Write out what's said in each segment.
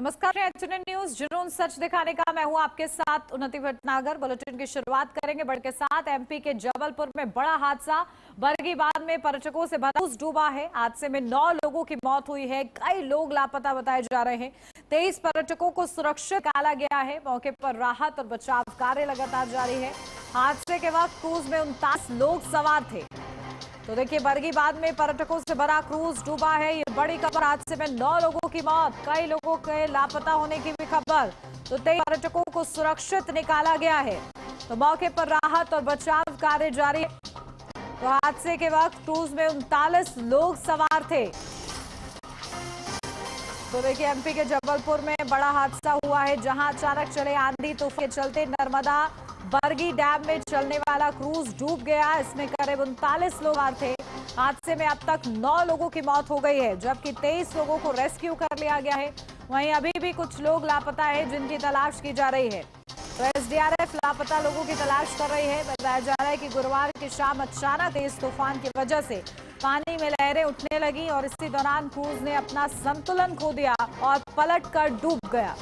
नमस्कार, HNN news जुनून सच दिखाने का मैं हूं आपके साथ उन्नति भटनागर। बुलेटिन की शुरुआत करेंगे बढ़ के साथ। एमपी के जबलपुर में बड़ा हादसा, बरगी बांध में पर्यटकों से भरा क्रूज डूबा है। हादसे में 9 लोगों की मौत हुई है, कई लोग लापता बताए जा रहे हैं। 23 पर्यटकों को सुरक्षित निकाला गया है। मौके पर राहत और बचाव कार्य लगातार जारी है। हादसे के वक्त क्रूज में 49 लोग सवार थे। तो देखिए, बरगी बांध में पर्यटकों से भरा क्रूज डूबा है। ये बड़ी खबर। हादसे में 9 लोगों की मौत, कई लोगों के लापता होने की भी खबर। तो 23 पर्यटकों को सुरक्षित निकाला गया है। तो मौके पर राहत और बचाव कार्य जारी है। तो हादसे के वक्त क्रूज में 39 लोग सवार थे। तो देखिए, एमपी के जबलपुर में बड़ा हादसा हुआ है, जहां अचानक चले आंधी तूफान के चलते नर्मदा बरगी डैम में चलने वाला क्रूज डूब गया। इसमें करीब 39 लोग थे। हादसे में अब तक 9 लोगों की मौत हो गई है, जबकि 23 लोगों को रेस्क्यू कर लिया गया है। वहीं अभी भी कुछ लोग लापता है, जिनकी तलाश की जा रही है। तो एसडीआरएफ लापता लोगों की तलाश कर रही है। बताया जा रहा है कि गुरुवार की शाम अचानक तेज तूफान की वजह से पानी में लहरें उठने लगी और इसी दौरान क्रूज ने अपना संतुलन खो दिया और पलटकर डूब गया।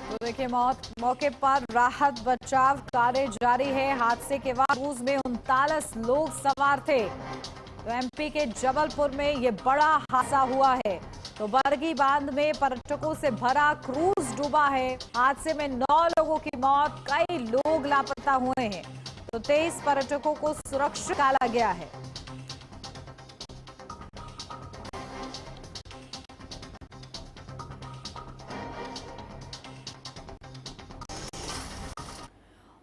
तो देखिए, मौके पर राहत बचाव कार्य जारी है। हादसे के बाद क्रूज में 39 लोग सवार थे। तो एमपी के जबलपुर में ये बड़ा हादसा हुआ है। तो बरगी बांध में पर्यटकों से भरा क्रूज डूबा है। हादसे में 9 लोगों की मौत, कई लोग लापता हुए हैं। तो 23 पर्यटकों को सुरक्षित निकाला गया है।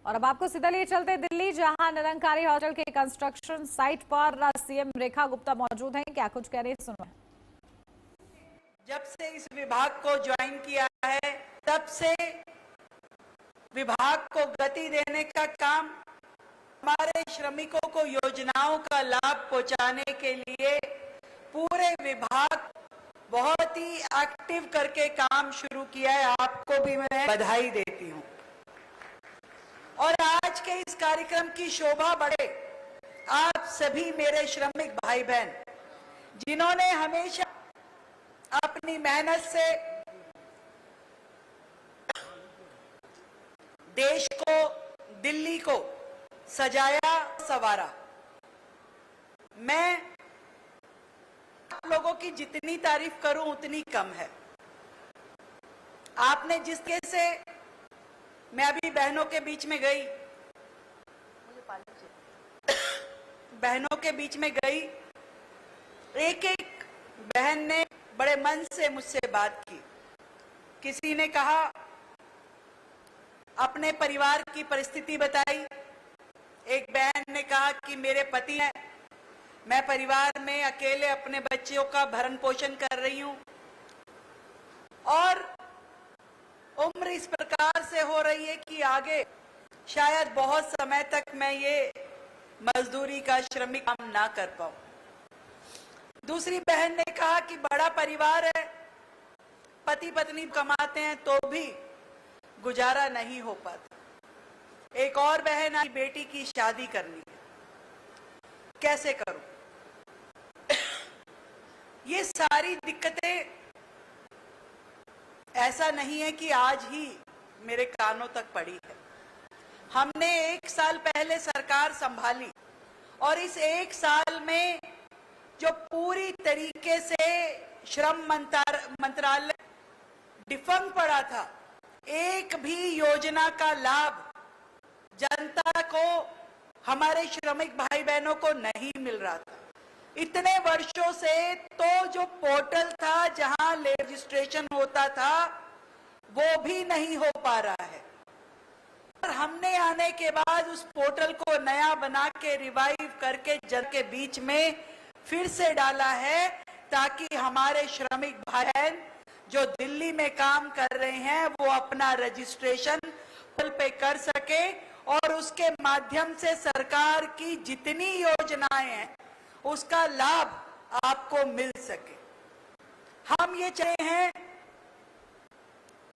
और अब आपको सीधा लिए चलते दिल्ली, जहां निरंकारी होटल के कंस्ट्रक्शन साइट पर सीएम रेखा गुप्ता मौजूद हैं। क्या कुछ कह रही है, सुनो। जब से इस विभाग को ज्वाइन किया है, तब से विभाग को गति देने का काम, हमारे श्रमिकों को योजनाओं का लाभ पहुंचाने के लिए पूरे विभाग बहुत ही एक्टिव करके काम शुरू किया है। आपको भी मैं बधाई देती हूं। और आज के इस कार्यक्रम की शोभा बढ़े आप सभी मेरे श्रमिक भाई बहन, जिन्होंने हमेशा अपनी मेहनत से देश को, दिल्ली को सजाया संवारा। मैं आप लोगों की जितनी तारीफ करूं उतनी कम है। आपने जिस तरह से, मैं अभी बहनों के बीच में गई, बहनों के बीच में गई, एक एक बहन ने बड़े मन से मुझसे बात की। किसी ने कहा, अपने परिवार की परिस्थिति बताई। एक बहन ने कहा कि मेरे पति हैं, मैं परिवार में अकेले अपने बच्चों का भरण पोषण कर रही हूं और उम्र इस प्रकार से हो रही है कि आगे शायद बहुत समय तक मैं ये मजदूरी का श्रमिक काम ना कर पाऊं। दूसरी बहन ने कहा कि बड़ा परिवार है, पति पत्नी कमाते हैं तो भी गुजारा नहीं हो पाता। एक और बहन आई, बेटी की शादी करनी है, कैसे करूं? ये सारी दिक्कतें ऐसा नहीं है कि आज ही मेरे कानों तक पड़ी है। हमने 1 साल पहले सरकार संभाली और इस 1 साल में जो पूरी तरीके से श्रम मंत्रालय डिफंग पड़ा था, एक भी योजना का लाभ जनता को, हमारे श्रमिक भाई बहनों को नहीं मिल रहा था। इतने वर्षों से तो जो पोर्टल था जहां रजिस्ट्रेशन होता था, वो भी नहीं हो पा रहा है। और हमने आने के बाद उस पोर्टल को नया बना के रिवाइव करके जन के बीच में फिर से डाला है, ताकि हमारे श्रमिक भाई बहन जो दिल्ली में काम कर रहे हैं वो अपना रजिस्ट्रेशन पोर्टल पे कर सके और उसके माध्यम से सरकार की जितनी योजनाएं हैं उसका लाभ आपको मिल सके। हम ये चाहते हैं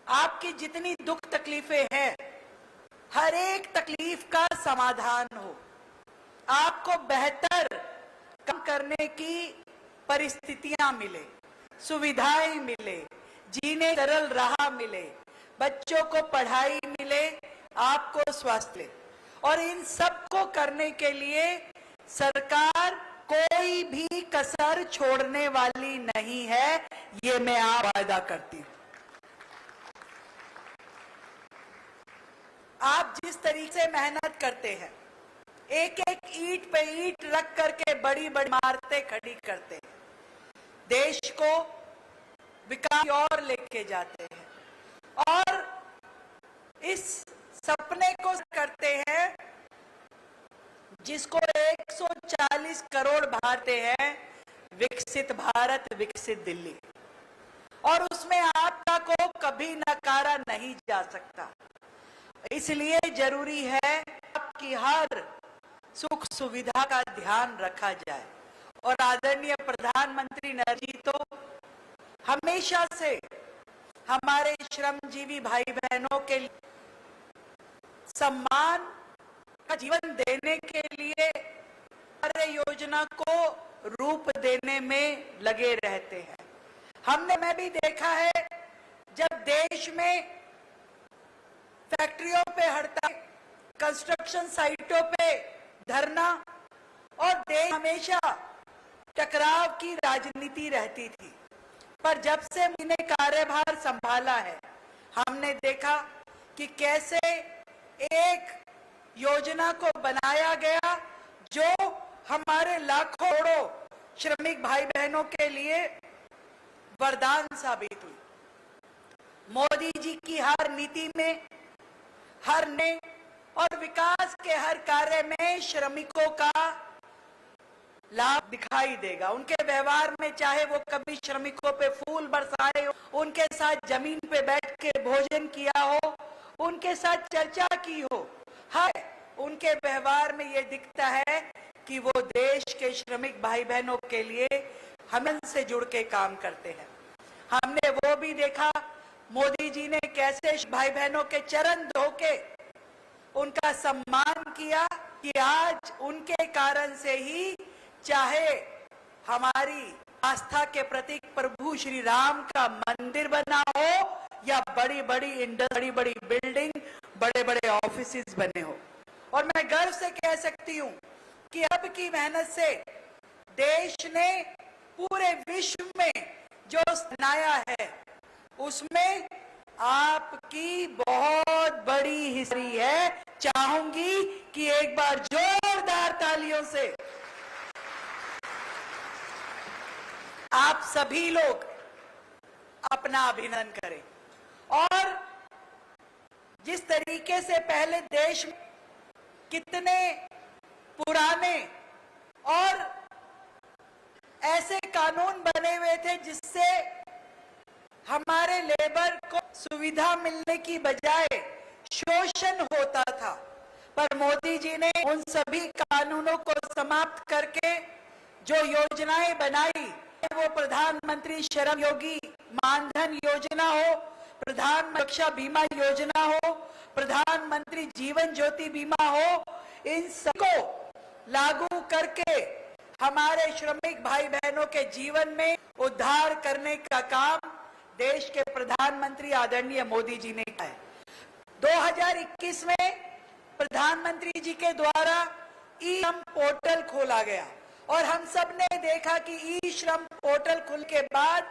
आपकी जितनी दुख तकलीफें हैं, हर एक तकलीफ का समाधान हो, आपको बेहतर काम करने की परिस्थितियां मिले। सुविधाएं मिले, जीने सरल राह मिले, बच्चों को पढ़ाई मिले, आपको स्वास्थ्य, और इन सब को करने के लिए सरकार कोई भी कसर छोड़ने वाली नहीं है, ये मैं आप वादा करती हूं। आप जिस तरीके से मेहनत करते हैं, एक एक ईंट पे ईंट रख करके बड़ी बड़ी इमारतें खड़ी करते हैं, देश को विकास की ओर लेके जाते हैं और इस सपने को करते हैं जिसको 140 करोड़ भारतीय हैं, विकसित भारत, विकसित दिल्ली, और उसमें आपका को कभी नकारा नहीं जा सकता। इसलिए जरूरी है कि हर सुख सुविधा का ध्यान रखा जाए। और आदरणीय प्रधानमंत्री नरेंद्र जी तो हमेशा से हमारे श्रमजीवी भाई बहनों के लिए सम्मान का जीवन देने के लिए कार्य योजना को रूप देने में लगे रहते हैं। हमने मैं भी देखा है, जब देश में फैक्ट्रियों पे हड़ताल, कंस्ट्रक्शन साइटों पे धरना और देश हमेशा टकराव की राजनीति रहती थी, पर जब से मैंने कार्यभार संभाला है, हमने देखा कि कैसे एक योजना को बनाया गया जो हमारे लाखों करोड़ों श्रमिक भाई बहनों के लिए वरदान साबित हुई। मोदी जी की हर नीति में, हर ने और विकास के हर कार्य में श्रमिकों का लाभ दिखाई देगा। उनके व्यवहार में, चाहे वो कभी श्रमिकों पे फूल बरसाए हो, उनके साथ जमीन पे बैठ के भोजन किया हो, उनके साथ चर्चा की हो, हर उनके व्यवहार में ये दिखता है कि वो देश के श्रमिक भाई बहनों के लिए हम से जुड़ के काम करते हैं। हमने वो भी देखा, मोदी जी ने कैसे भाई बहनों के चरण धो के उनका सम्मान किया कि आज उनके कारण से ही, चाहे हमारी आस्था के प्रतीक प्रभु श्री राम का मंदिर बना हो या बड़ी बड़ी इंडस्ट्री, बड़ी बड़ी बिल्डिंग, बड़े बड़े ऑफिसेज बने हो। और मैं गर्व से कह सकती हूँ कि अब की मेहनत से देश ने पूरे विश्व में जो बनाया है, उसमें आपकी बहुत बड़ी हिस्सेदारी है। चाहूंगी कि एक बार जोरदार तालियों से आप सभी लोग अपना अभिनंदन करें। और जिस तरीके से पहले देश में कितने पुराने और ऐसे कानून बने हुए थे जिससे हमारे लेबर को सुविधा मिलने की बजाय शोषण होता था, पर मोदी जी ने उन सभी कानूनों को समाप्त करके जो योजनाएं बनाई, वो प्रधानमंत्री श्रम योगी मानधन योजना हो, प्रधानमंत्री सुरक्षा बीमा योजना हो, प्रधानमंत्री जीवन ज्योति बीमा हो, इन सबको लागू करके हमारे श्रमिक भाई बहनों के जीवन में उद्धार करने का काम देश के प्रधानमंत्री आदरणीय मोदी जी ने किया है। 2021 में प्रधानमंत्री जी के द्वारा ई श्रम पोर्टल खोला गया और हम सब ने देखा कि ई श्रम पोर्टल खुल के बाद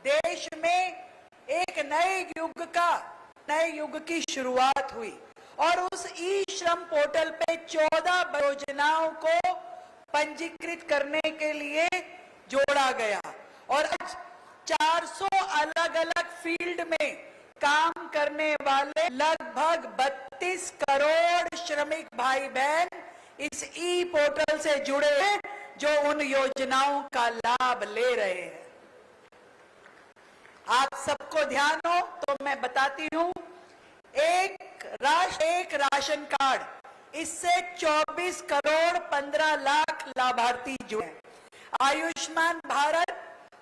देश में एक नए युग की शुरुआत हुई और उस ई श्रम पोर्टल पे 14 योजनाओं को पंजीकृत करने के लिए जोड़ा गया और आज 400 अलग अलग फील्ड में काम करने वाले लगभग 32 करोड़ श्रमिक भाई बहन इस ई पोर्टल से जुड़े हैं, जो उन योजनाओं का लाभ ले रहे हैं। आप सबको ध्यान हो तो मैं बताती हूं, एक राष्ट्र एक राशन कार्ड, इससे 24 करोड़ 15 लाख लाभार्थी जुड़े हैं। आयुष्मान भारत,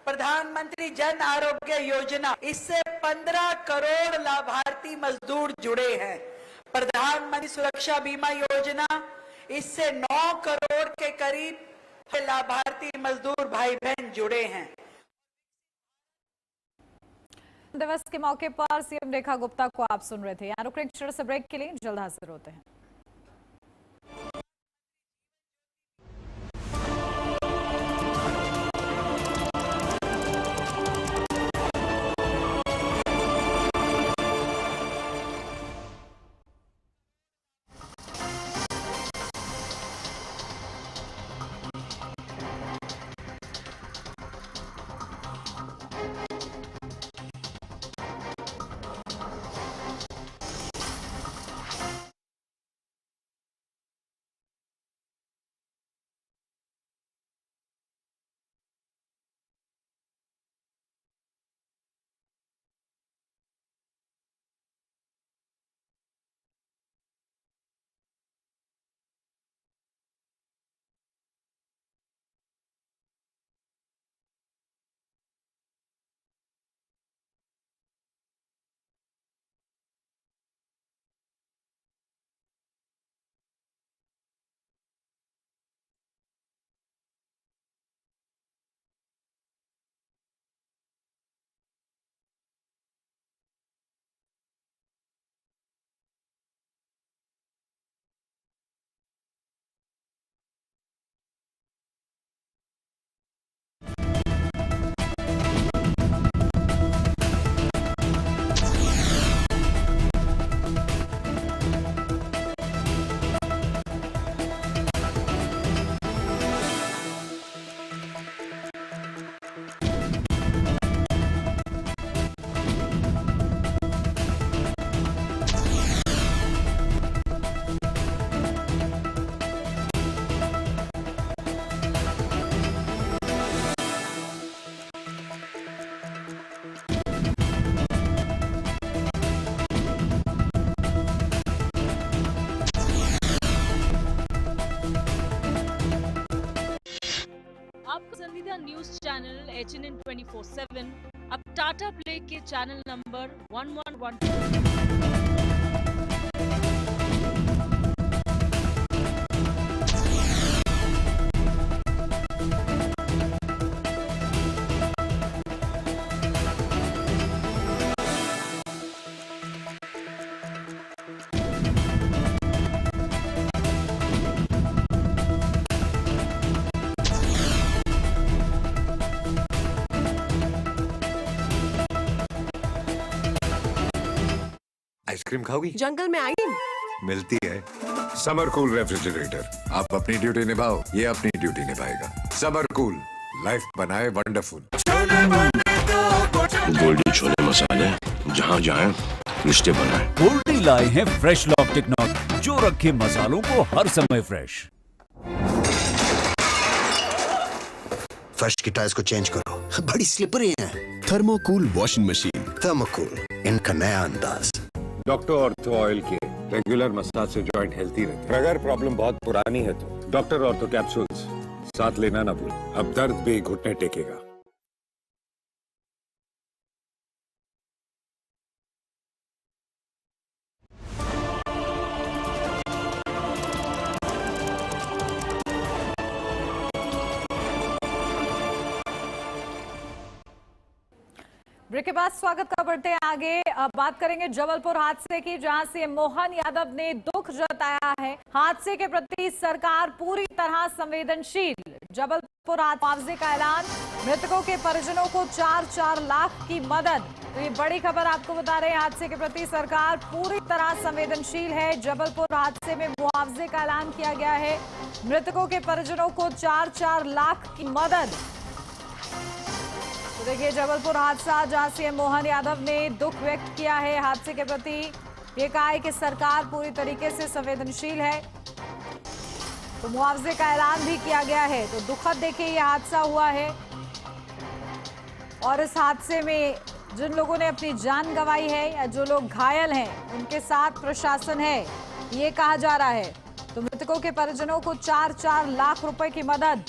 प्रधानमंत्री जन आरोग्य योजना, इससे 15 करोड़ लाभार्थी मजदूर जुड़े हैं। प्रधानमंत्री सुरक्षा बीमा योजना, इससे 9 करोड़ के करीब लाभार्थी मजदूर भाई बहन जुड़े हैं। दिवस के मौके पर सीएम रेखा गुप्ता को आप सुन रहे थे। यहाँ रुक रहे एक छोटे से ब्रेक के लिए, जल्द हाजिर होते हैं। पसंदीदा न्यूज चैनल HNN 24/7 अब टाटा प्ले के चैनल नंबर 111 आइसक्रीम खाओगी? जंगल में आइसक्रीम मिलती है। समर कूल रेफ्रिजरेटर, आप अपनी ड्यूटी निभाओ, ये अपनी ड्यूटी निभाएगा। समर कूल, लाइफ बनाए वंडरफुल। गोल्डी छोले मसाले, जहाँ जाएं रिश्ते बनाए। गोल्डी लाए हैं फ्रेश लॉक टेक्नोलॉजी, जो रखे मसालों को हर समय फ्रेश। फर्श की टाइल्स को चेंज करो, बड़ी स्लिपरी है। थर्मोकूल वॉशिंग मशीन। थर्मोकूल, इनका नया अंदाज। डॉक्टर ऑर्थो ऑयल के रेगुलर मसाज से जॉइंट हेल्थी रहते हैं। अगर प्रॉब्लम बहुत पुरानी है तो डॉक्टर ऑर्थो कैप्सूल्स साथ लेना ना भूल। अब दर्द भी घुटने टेकेगा। ब्रेक के बाद स्वागत का बढ़ते हैं आगे। अब बात करेंगे जबलपुर हादसे की, जहां सीएम मोहन यादव ने दुख जताया है। हादसे के प्रति सरकार पूरी तरह संवेदनशील। जबलपुर मुआवजे का ऐलान, मृतकों के परिजनों को 4-4 लाख की मदद। तो ये बड़ी खबर आपको बता रहे हैं। हादसे के प्रति सरकार पूरी तरह संवेदनशील है। जबलपुर हादसे में मुआवजे का ऐलान किया गया है। मृतकों के परिजनों को 4-4 लाख की मदद। तो देखिए जबलपुर हादसा, जहां सीएम मोहन यादव ने दुख व्यक्त किया है हादसे के प्रति। ये कहा है कि सरकार पूरी तरीके से संवेदनशील है। तो मुआवजे का ऐलान भी किया गया है। तो दुखद देखिए ये हादसा हुआ है, और इस हादसे में जिन लोगों ने अपनी जान गंवाई है या जो लोग घायल हैं, उनके साथ प्रशासन है, ये कहा जा रहा है। तो मृतकों के परिजनों को 4-4 लाख रुपए की मदद।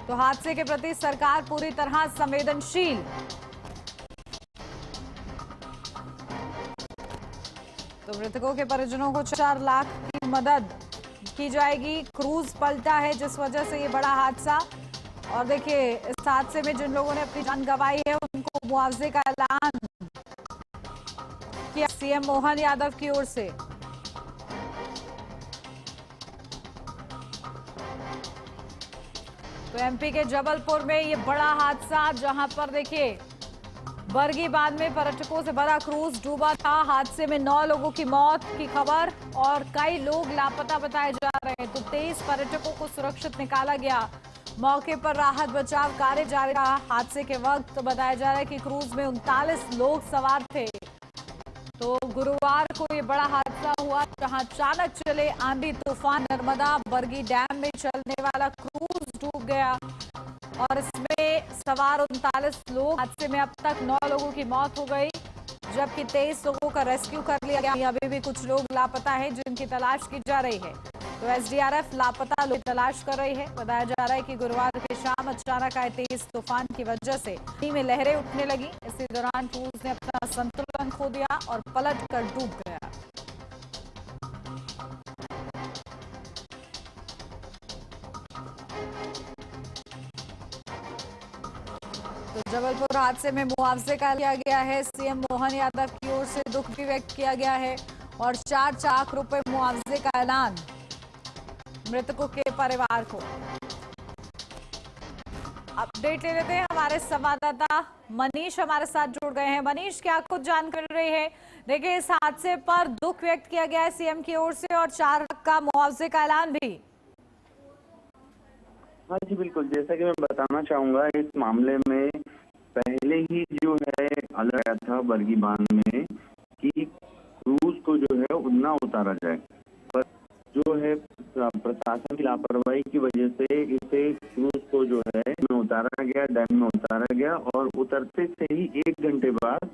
तो हादसे के प्रति सरकार पूरी तरह संवेदनशील। तो मृतकों के परिजनों को 4 लाख की मदद की जाएगी। क्रूज पलटा है जिस वजह से ये बड़ा हादसा, और देखिए इस हादसे में जिन लोगों ने अपनी जान गंवाई है उनको मुआवजे का ऐलान किया सीएम मोहन यादव की ओर से। तो एमपी के जबलपुर में ये बड़ा हादसा, जहां पर देखिए बरगी बांध में पर्यटकों से भरा क्रूज डूबा था। हादसे में 9 लोगों की मौत की खबर और कई लोग लापता बताए जा रहे हैं। तो 23 पर्यटकों को सुरक्षित निकाला गया। मौके पर राहत बचाव कार्य जारी रहा। हादसे के वक्त बताया जा रहा है कि क्रूज में 39 लोग सवार थे। तो गुरुवार को ये बड़ा हादसा हुआ, जहां अचानक चले आंधी तूफान नर्मदा बरगी डैम में चलने वाला क्रूज डूब गया और इसमें सवार 39 लोग। हादसे में अब तक 9 लोगों की मौत हो गई, जबकि 23 लोगों का रेस्क्यू कर लिया गया। अभी भी कुछ लोग लापता हैं जिनकी तलाश की जा रही है। तो एसडीआरएफ लापता लोग तलाश कर रही है। बताया जा रहा है कि गुरुवार की शाम अचानक आए तेज तूफान की वजह से पानी में लहरें उठने लगी। इसी दौरान क्रूज ने अपना संतुलन खो दिया और पलट कर डूब गया। तो जबलपुर हादसे में मुआवजे का किया गया है। सीएम मोहन यादव की ओर से दुख भी व्यक्त किया गया है और 4 लाख रुपए मुआवजे का ऐलान मृतकों के परिवार को। अपडेट ले लेते हैं, हमारे संवाददाता मनीष हमारे साथ जुड़ गए हैं। मनीष, क्या कुछ जानकारी रही है? देखिए इस हादसे पर दुख व्यक्त किया गया है सीएम की ओर से और 4 लाख का मुआवजे का ऐलान भी। हाँ जी बिल्कुल, जैसा कि मैं बताना चाहूंगा, इस मामले में पहले ही जो है अलर्ट आया था बरगी बांध में कि क्रूज को जो है ना उतारा जाए, पर जो है प्रशासन की लापरवाही की वजह से इसे क्रूज को जो है में उतारा गया, डैम में उतारा गया और उतरते से ही 1 घंटे बाद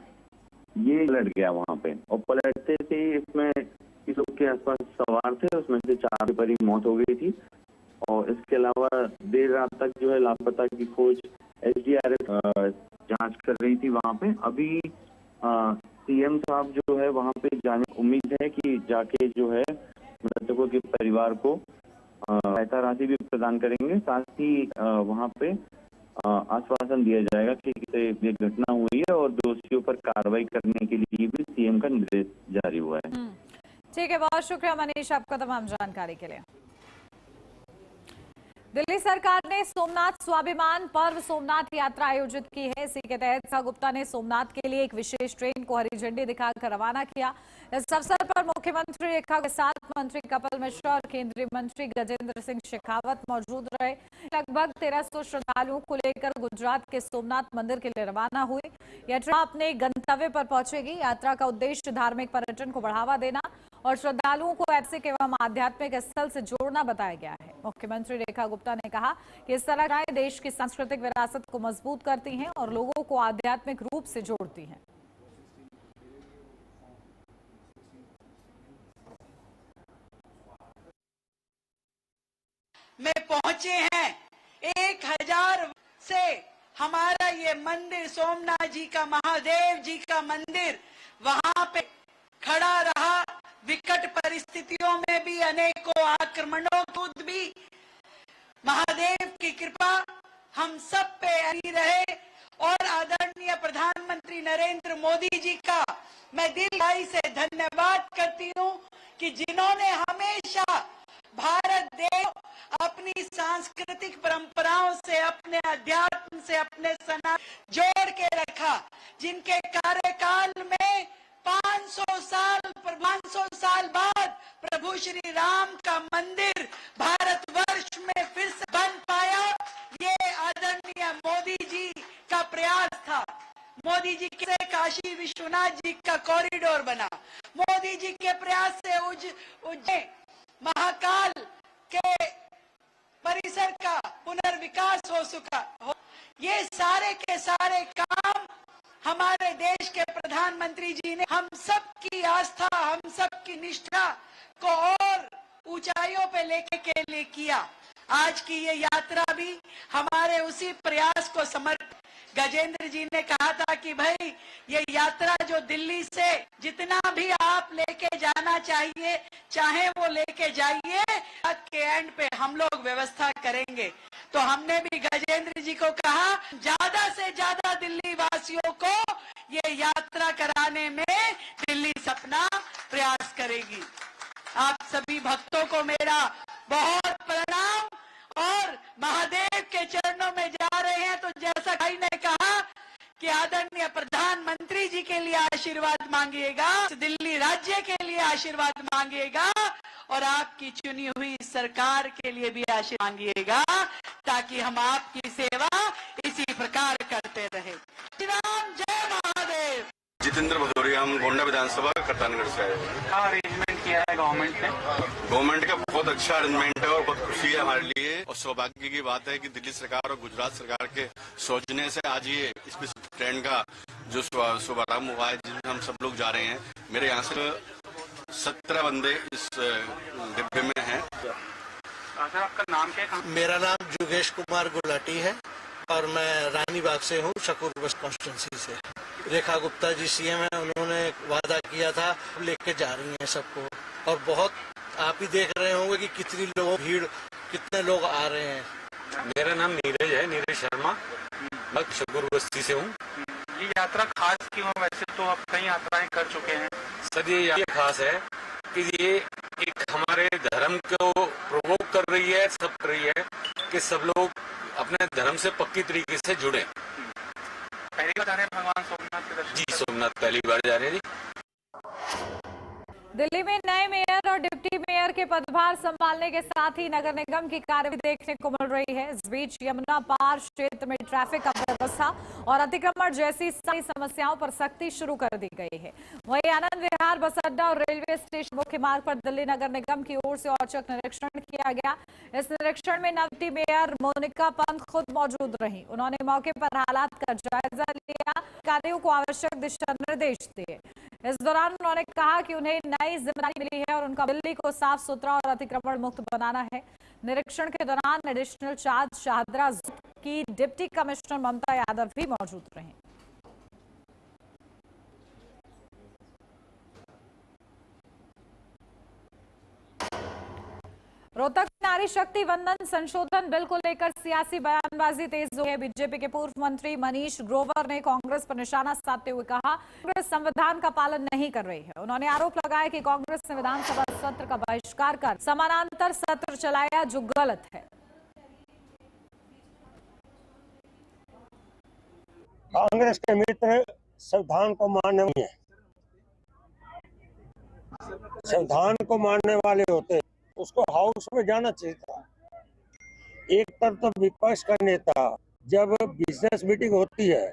ये पलट गया वहाँ पे। और पलटते से इसमें इस लोग के आसपास सवार थे, उसमें से 4 पर ही मौत हो गई थी। और इसके अलावा देर रात तक जो है लापता की खोज एसडीआरएफ जांच कर रही थी वहाँ पे। अभी सीएम साहब जो है वहाँ पे जाने उम्मीद है कि जाके जो है मृतकों के परिवार को सहायता राशि भी प्रदान करेंगे। साथ ही वहाँ पे आश्वासन दिया जाएगा कि ये घटना हुई है और दोषियों पर कार्रवाई करने के लिए भी सीएम का निर्देश जारी हुआ है। ठीक है, बहुत शुक्रिया मनीष आपका तमाम जानकारी के लिए। दिल्ली सरकार ने सोमनाथ स्वाभिमान पर्व सोमनाथ यात्रा आयोजित की है। इसी के तहत सा गुप्ता ने सोमनाथ के लिए एक विशेष ट्रेन को हरी झंडी दिखाकर रवाना किया। इस अवसर पर मुख्यमंत्री रेखा के साथ मंत्री कपिल मिश्रा और केंद्रीय मंत्री गजेंद्र सिंह शेखावत मौजूद रहे। लगभग 1300 श्रद्धालुओं को लेकर गुजरात के सोमनाथ मंदिर के लिए रवाना हुई। यात्रा अपने गंतव्य पर पहुंचेगी। यात्रा का उद्देश्य धार्मिक पर्यटन को बढ़ावा देना और श्रद्धालुओं को ऐतिहासिक एवं आध्यात्मिक स्थल से जोड़ना बताया गया है। मुख्यमंत्री रेखा गुप्ता ने कहा कि इस तरह की देश की सांस्कृतिक विरासत को मजबूत करती हैं और लोगों को आध्यात्मिक रूप से जोड़ती हैं। में पहुंचे हैं 1000 से हमारा ये मंदिर सोमनाथ जी का, महादेव जी का मंदिर वहां पे खड़ा रहा। विकट परिस्थितियों में भी, अनेकों आक्रमणों के भी महादेव की कृपा हम सब पे बनी रहे। और आदरणीय प्रधानमंत्री नरेंद्र मोदी जी का मैं दिल से धन्यवाद करती हूँ कि जिन्होंने हमेशा भारत देश अपनी सांस्कृतिक परंपराओं से, अपने अध्यात्म से, अपने सनातन जोड़ के रखा। जिनके कार्यकाल में 500 साल बाद प्रभु श्री राम का मंदिर भारतवर्ष में फिर से बन पाया, ये आदरणीय मोदी जी का प्रयास था। मोदी जी के काशी विश्वनाथ जी का कॉरिडोर बना। मोदी जी के प्रयास से उज्जैन महाकाल के परिसर का पुनर्विकास हो सका। ये सारे के सारे काम हमारे देश के प्रधानमंत्री जी ने हम सब की आस्था, हम सब की निष्ठा को और ऊंचाइयों पे लेके के लिए किया। आज की ये यात्रा भी हमारे उसी प्रयास को समर्पित। गजेंद्र जी ने कहा था कि भाई ये यात्रा जो दिल्ली से जितना भी आप लेके जाना चाहिए, चाहे वो लेके जाइए, के एंड पे हम लोग व्यवस्था करेंगे। तो हमने भी गजेंद्र जी को कहा ज्यादा से ज्यादा दिल्ली वासियों को ये यात्रा कराने में दिल्ली सपना प्रयास करेगी। आप सभी भक्तों को मेरा बहुत प्रणाम और महादेव के चरणों में जा रहे हैं। तो जैसा भाई ने कहा कि आदरणीय प्रधानमंत्री जी के लिए आशीर्वाद मांगिएगा, दिल्ली राज्य के लिए आशीर्वाद मांगिएगा और आपकी चुनी हुई सरकार के लिए भी आशीर्वाद मांगिएगा, ताकि हम आपकी सेवा इसी प्रकार करते रहे। श्री राम, जय महादेव। जितेंद्र भदौरिया, हम गोंडा विधानसभा कप्तानगढ़ से आए हैं। क्या अरेंजमेंट किया है गवर्नमेंट ने? गवर्नमेंट का बहुत अच्छा अरेंजमेंट है और बहुत खुशी है हमारे लिए और सौभाग्य की बात है कि दिल्ली सरकार और गुजरात सरकार के सोचने से आज ये स्पेशल ट्रेन का जो शुभारंभ हुआ है, जिसमें हम सब लोग जा रहे हैं। मेरे यहाँ से 17 बंदे इस डिब्बे में हैं। सर, आपका नाम क्या है? मेरा नाम जुगेश कुमार गुलाटी है और मैं रानीबाग से हूँ, शकूर बस कॉन्स्टिट्यूंसी से। रेखा गुप्ता जी सीएम है, उन्होंने वादा किया था, लेके जा रही हैं सबको। और बहुत आप ही देख रहे होंगे कि कितनी भीड़, कितने लोग आ रहे हैं। मेरा नाम नीरज है, नीरज शर्मा, मैं शकूर बस्ती से हूँ। ये यात्रा खास क्यों है? वैसे तो आप कई यात्राएं कर चुके हैं। सर, ये खास है कि ये एक हमारे धर्म को प्रोवोक कर रही है, सब कर रही है कि सब लोग अपने धर्म से पक्की तरीके से जुड़े। पहली बार जा रहे हैं भगवान सोमनाथ के दर्शन? जी, सोमनाथ पहली बार जा रहे हैं जी। दिल्ली में नए मेयर और डिप्टी मेयर के पदभार संभालने के साथ ही नगर निगम की कार्यवाही देखने को मिल रही है। इस बीच यमुना पार क्षेत्र में ट्रैफिक अव्यवस्था और अतिक्रमण जैसी सारी समस्याओं पर सख्ती शुरू कर दी गई है। वहीं आनंद विहार बस अड्डा और रेलवे स्टेशन मुख्य मार्ग पर दिल्ली नगर निगम की ओर से औचक निरीक्षण किया गया। इस निरीक्षण में डिप्टी मेयर मोनिका पंत खुद मौजूद रही। उन्होंने मौके पर हालात का जायजा लिया, कार्यों को आवश्यक दिशा निर्देश दिए। इस दौरान उन्होंने कहा कि उन्हें नई जिम्मेदारी मिली है और उनका दिल्ली को साफ सुथरा और अतिक्रमण मुक्त बनाना है। निरीक्षण के दौरान एडिशनल चार्ज शाहदरा की डिप्टी कमिश्नर ममता यादव भी मौजूद रहीं। रोहतक नारी शक्ति वंदन संशोधन बिल को लेकर सियासी बयानबाजी तेज हो गई। बीजेपी के पूर्व मंत्री मनीष ग्रोवर ने कांग्रेस पर निशाना साधते हुए कहा, कांग्रेस संविधान का पालन नहीं कर रही है। उन्होंने आरोप लगाया कि कांग्रेस ने विधानसभा सत्र का बहिष्कार कर समानांतर सत्र चलाया, जो गलत है। कांग्रेस के मित्र संविधान को मानने नहीं है, संविधान को मानने वाले होते उसको हाउस में जाना चाहिए था। एक तरफ तो विपक्ष का नेता जब बिजनेस मीटिंग होती है,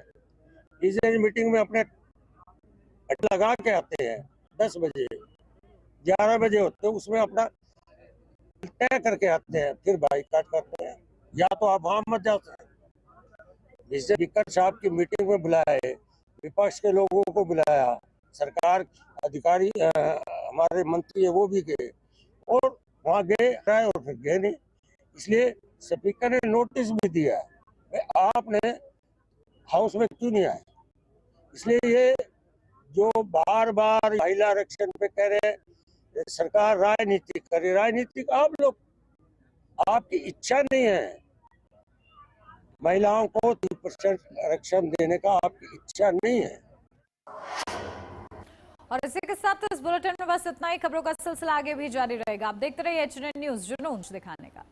बिजनेस मीटिंग में अपने लगा के आते हैं 10 बजे 11 बजे होते हैं, उसमें अपना तय करके आते हैं, फिर बाइकाट करते हैं। या तो आप वहां मत जा सकते। स्पीकर साहब की मीटिंग में बुलाए, विपक्ष के लोगों को बुलाया, सरकार अधिकारी हमारे मंत्री है वो भी गए और वहाँ गए और फिर गए नहीं। इसलिए स्पीकर ने नोटिस भी दिया आपने हाउस में क्यों नहीं आए। इसलिए ये जो बार बार महिला आरक्षण पे कह रहे हैं सरकार राजनीति करे, राजनीति आप लोग, आपकी इच्छा नहीं है महिलाओं को 3% आरक्षण देने का, आपकी इच्छा नहीं है। और इसी के साथ इस बुलेटिन में बस इतना ही। खबरों का सिलसिला आगे भी जारी रहेगा। आप देखते रहिए एचएनएन न्यूज़, जुनून दिखाने का।